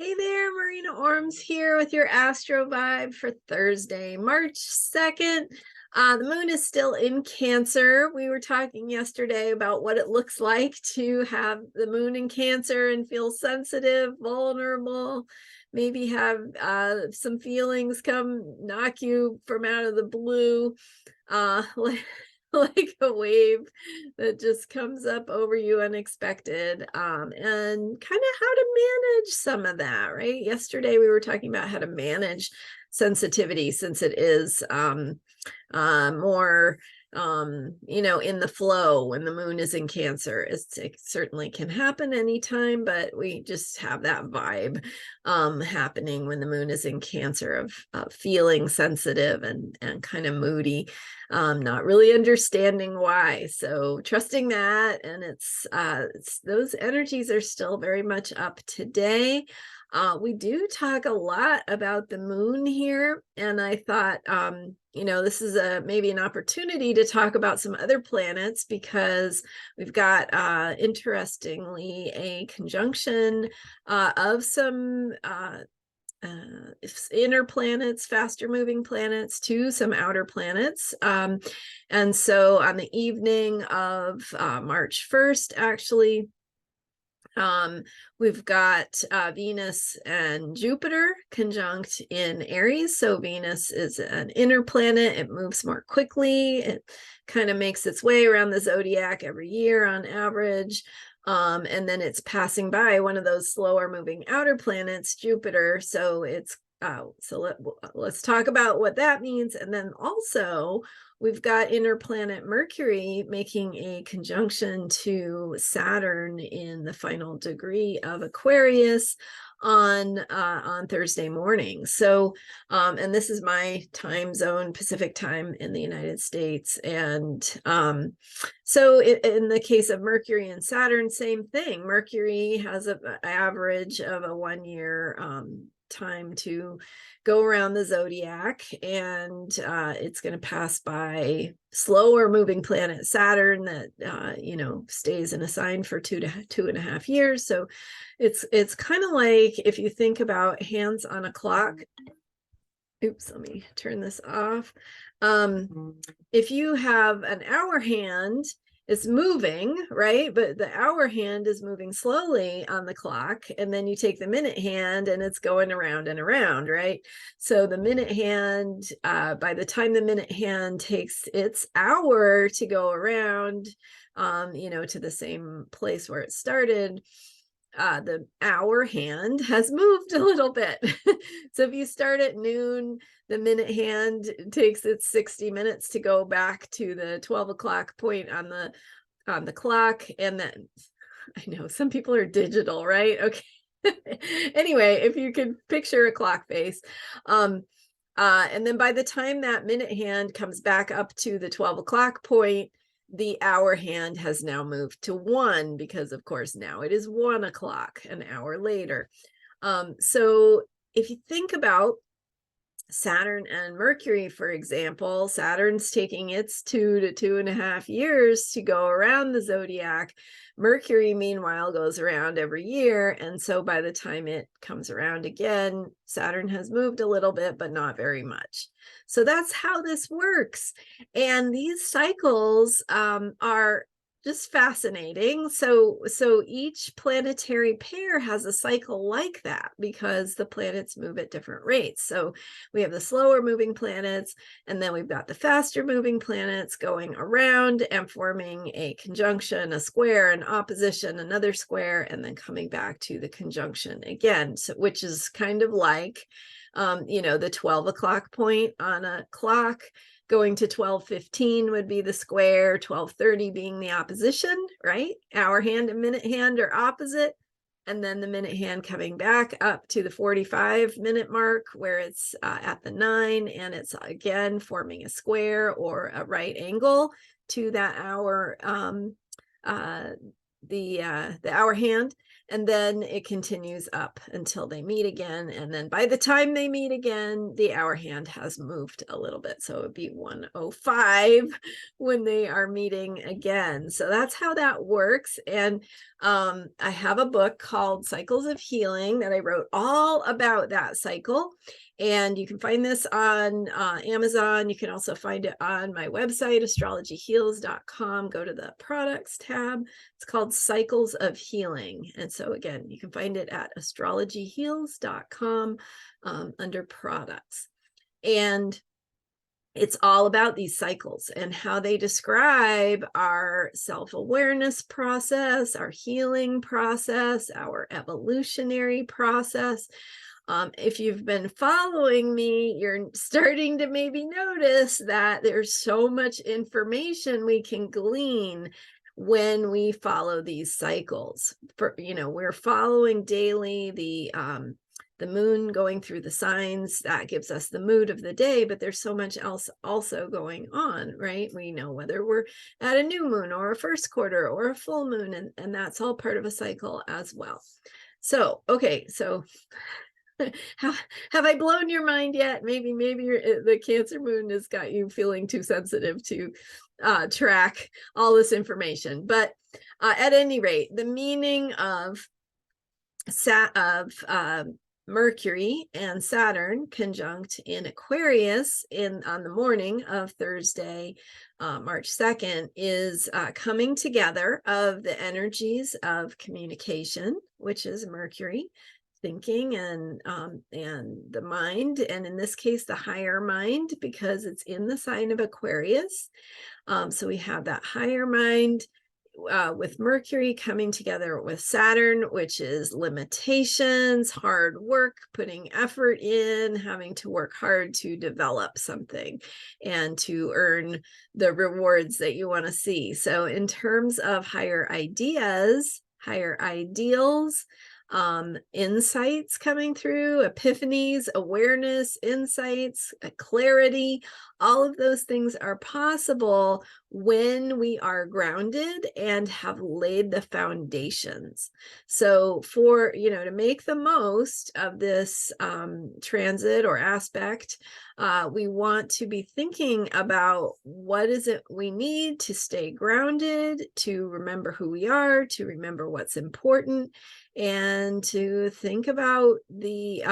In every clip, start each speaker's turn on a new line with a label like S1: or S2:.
S1: Hey there, Marina Ormes here with your Astro vibe for Thursday, March 2nd. The moon is still in Cancer. We were talking yesterday about what it looks like to have the moon in Cancer and feel sensitive, vulnerable, maybe have some feelings come knock you from out of the blue. Like, like a wave that just comes up over you unexpected, and kind of how to manage some of that, right? Yesterday we were talking about how to manage sensitivity, since it is more in the flow when the moon is in Cancer. It certainly can happen anytime, but we just have that vibe happening when the moon is in Cancer of feeling sensitive and kind of moody, not really understanding why. So trusting that, and it's those energies are still very much up today. We do talk a lot about the moon here, and I thought, this is maybe an opportunity to talk about some other planets, because we've got, interestingly, a conjunction of some inner planets, faster moving planets, to some outer planets. And so on the evening of March 1st, actually, we've got Venus and Jupiter conjunct in Aries. So Venus is an inner planet. It moves more quickly. It kind of makes its way around the zodiac every year on average. And then it's passing by one of those slower moving outer planets, Jupiter. So it's let's talk about what that means. And then also we've got inner planet Mercury making a conjunction to Saturn in the final degree of Aquarius on Thursday morning. So and this is my time zone, Pacific time in the United States. And so in the case of Mercury and Saturn, same thing. Mercury has an average of a 1 year time to go around the zodiac, and it's going to pass by slower moving planet Saturn that stays in a sign for 2.5 years. So it's kind of like, if you think about hands on a clock. Oops, let me turn this off. If you have an hour hand, it's moving, right? But the hour hand is moving slowly on the clock. And then you take the minute hand and it's going around and around, right? So the minute hand, by the time the minute hand takes its hour to go around, to the same place where it started, the hour hand has moved a little bit. So if you start at noon, the minute hand takes its 60 minutes to go back to the 12 o'clock point on the clock. And then, I know some people are digital, right? Okay. Anyway, if you can picture a clock face, and then by the time that minute hand comes back up to the 12 o'clock point, the hour hand has now moved to 1, because of course now it is 1 o'clock, an hour later. So if you think about Saturn and Mercury, for example, Saturn's taking its 2 to 2.5 years to go around the zodiac. Mercury, meanwhile, goes around every year. And so by the time it comes around again, Saturn has moved a little bit, but not very much. So that's how this works. And these cycles are just fascinating. So each planetary pair has a cycle like that, because the planets move at different rates. So we have the slower moving planets, and then we've got the faster moving planets going around and forming a conjunction, a square, an opposition, another square, and then coming back to the conjunction again. So, which is kind of like the 12 o'clock point on a clock. Going to 12:15 would be the square, 12:30 being the opposition, right? Hour hand and minute hand are opposite. And then the minute hand coming back up to the 45-minute mark, where it's at the 9, and it's again forming a square or a right angle to that hour, the hour hand. And then it continues up until they meet again. And then by the time they meet again, the hour hand has moved a little bit. So it would be 1:05 when they are meeting again. So that's how that works. And I have a book called Cycles of Healing that I wrote all about that cycle. And you can find this on Amazon. You can also find it on my website, astrologyheals.com. Go to the products tab. It's called Cycles of Healing. And so again, you can find it at astrologyheals.com under products. And it's all about these cycles and how they describe our self-awareness process, our healing process, our evolutionary process. If you've been following me, you're starting to maybe notice that there's so much information we can glean when we follow these cycles. We're following daily the moon going through the signs that gives us the mood of the day, but there's so much else also going on, right? We know whether we're at a new moon or a first quarter or a full moon, and that's all part of a cycle as well. So, okay, so have I blown your mind yet? Maybe the Cancer moon has got you feeling too sensitive to track all this information. But at any rate, the meaning of Mercury and Saturn conjunct in Aquarius on the morning of Thursday, March 2nd, is coming together of the energies of communication, which is Mercury, thinking and the mind, and in this case the higher mind, because it's in the sign of Aquarius. So we have that higher mind with Mercury coming together with Saturn, which is limitations, hard work, putting effort in, having to work hard to develop something and to earn the rewards that you want to see. So in terms of higher ideas, higher ideals, insights coming through, epiphanies, awareness, insights, clarity, all of those things are possible when we are grounded and have laid the foundations. So to make the most of this transit or aspect, we want to be thinking about what is it we need to stay grounded, to remember who we are, to remember what's important, and to think about the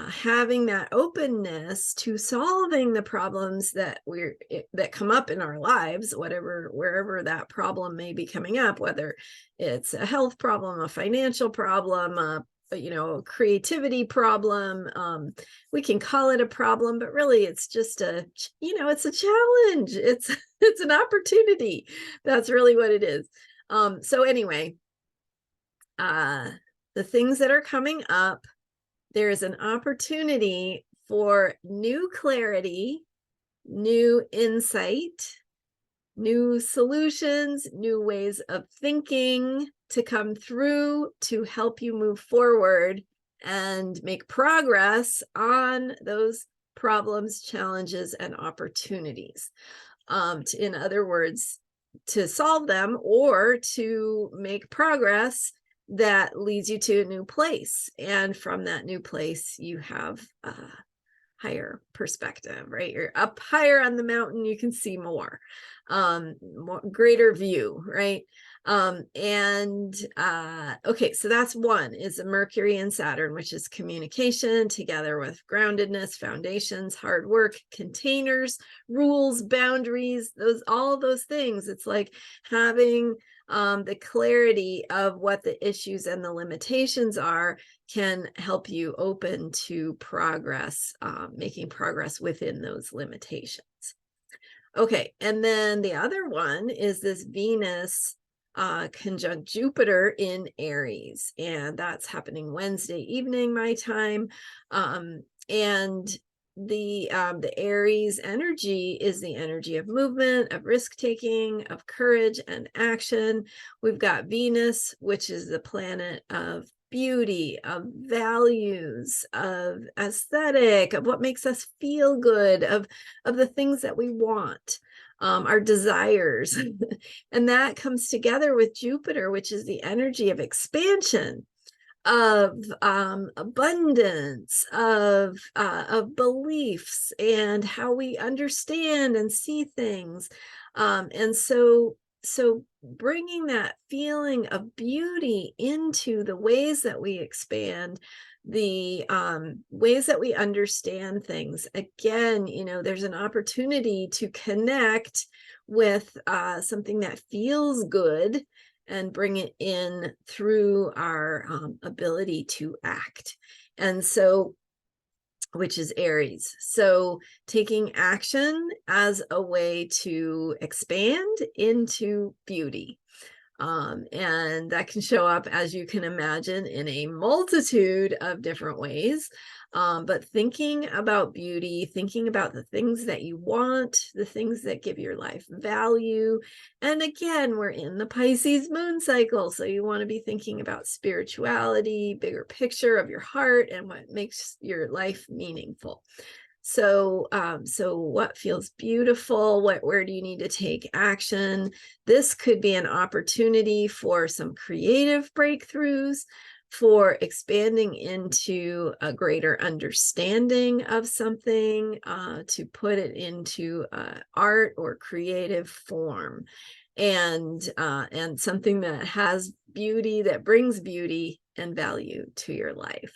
S1: having that openness to solving the problems that come up in our lives, wherever that problem may be coming up, whether it's a health problem, a financial problem, a creativity problem. We can call it a problem, but really it's just it's a challenge. It's an opportunity. That's really what it is. So anyway, the things that are coming up, there is an opportunity for new clarity, new insight, new solutions, new ways of thinking to come through to help you move forward and make progress on those problems, challenges, and opportunities. In other words, to solve them or to make progress that leads you to a new place. And from that new place, you have a higher perspective, right? You're up higher on the mountain, you can see more greater view, right? Okay, so that's one, is a Mercury and Saturn, which is communication together with groundedness, foundations, hard work, containers, rules, boundaries, all those things. It's like having the clarity of what the issues and the limitations are can help you open to progress, making progress within those limitations. Okay, and then the other one is this Venus conjunct Jupiter in Aries, and that's happening Wednesday evening my time. And the Aries energy is the energy of movement, of risk-taking, of courage and action. We've got Venus, which is the planet of beauty, of values, of aesthetic, of what makes us feel good, of the things that we want, our desires. And that comes together with Jupiter, which is the energy of expansion, of abundance, of beliefs and how we understand and see things. And so so bringing that feeling of beauty into the ways that we expand, the ways that we understand things. Again, there's an opportunity to connect with something that feels good and bring it in through our ability to act. And so, which is Aries. So taking action as a way to expand into beauty. And that can show up, as you can imagine, in a multitude of different ways. But thinking about beauty, thinking about the things that you want, the things that give your life value. And again, we're in the Pisces moon cycle. So you want to be thinking about spirituality, bigger picture of your heart, and what makes your life meaningful. So what feels beautiful? Where do you need to take action? This could be an opportunity for some creative breakthroughs, for expanding into a greater understanding of something, to put it into art or creative form, and something that has beauty, that brings beauty and value to your life.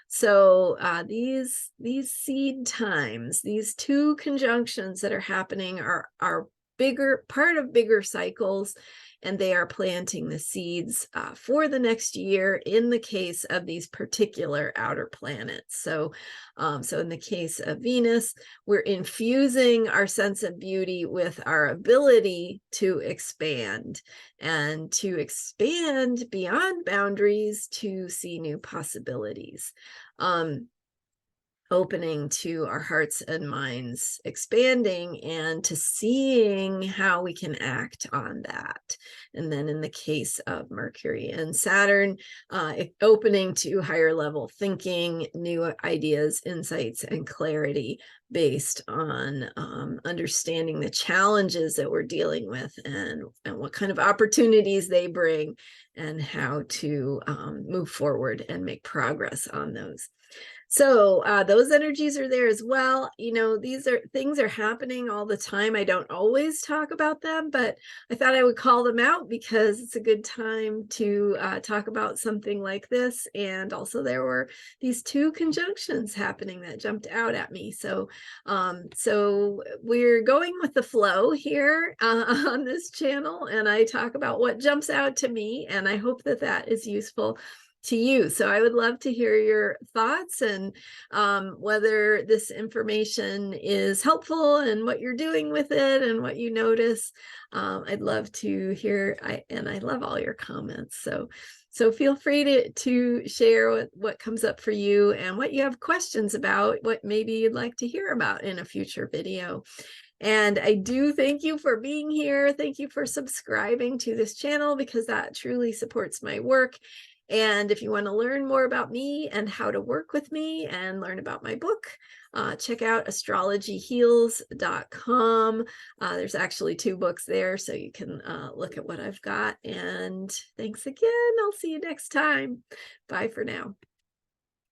S1: So these seed times, these two conjunctions that are happening are bigger, part of bigger cycles, and they are planting the seeds for the next year in the case of these particular outer planets. So in the case of Venus, we're infusing our sense of beauty with our ability to expand, and to expand beyond boundaries, to see new possibilities. Opening to our hearts and minds expanding, and to seeing how we can act on that. And then in the case of Mercury and Saturn, opening to higher level thinking, new ideas, insights, and clarity based on understanding the challenges that we're dealing with, and what kind of opportunities they bring, and how to move forward and make progress on those. So those energies are there as well. These things are happening all the time. I don't always talk about them, but I thought I would call them out because it's a good time to talk about something like this. And also there were these two conjunctions happening that jumped out at me. So we're going with the flow here on this channel, and I talk about what jumps out to me, and I hope that that is useful to you. So I would love to hear your thoughts, and whether this information is helpful and what you're doing with it and what you notice. I'd love to hear, and I love all your comments. So feel free to share what comes up for you, and what you have questions about, what maybe you'd like to hear about in a future video. And I do thank you for being here. Thank you for subscribing to this channel, because that truly supports my work. And if you want to learn more about me and how to work with me and learn about my book, check out astrologyheals.com. There's actually 2 books there, so you can look at what I've got. And thanks again. I'll see you next time. Bye for now.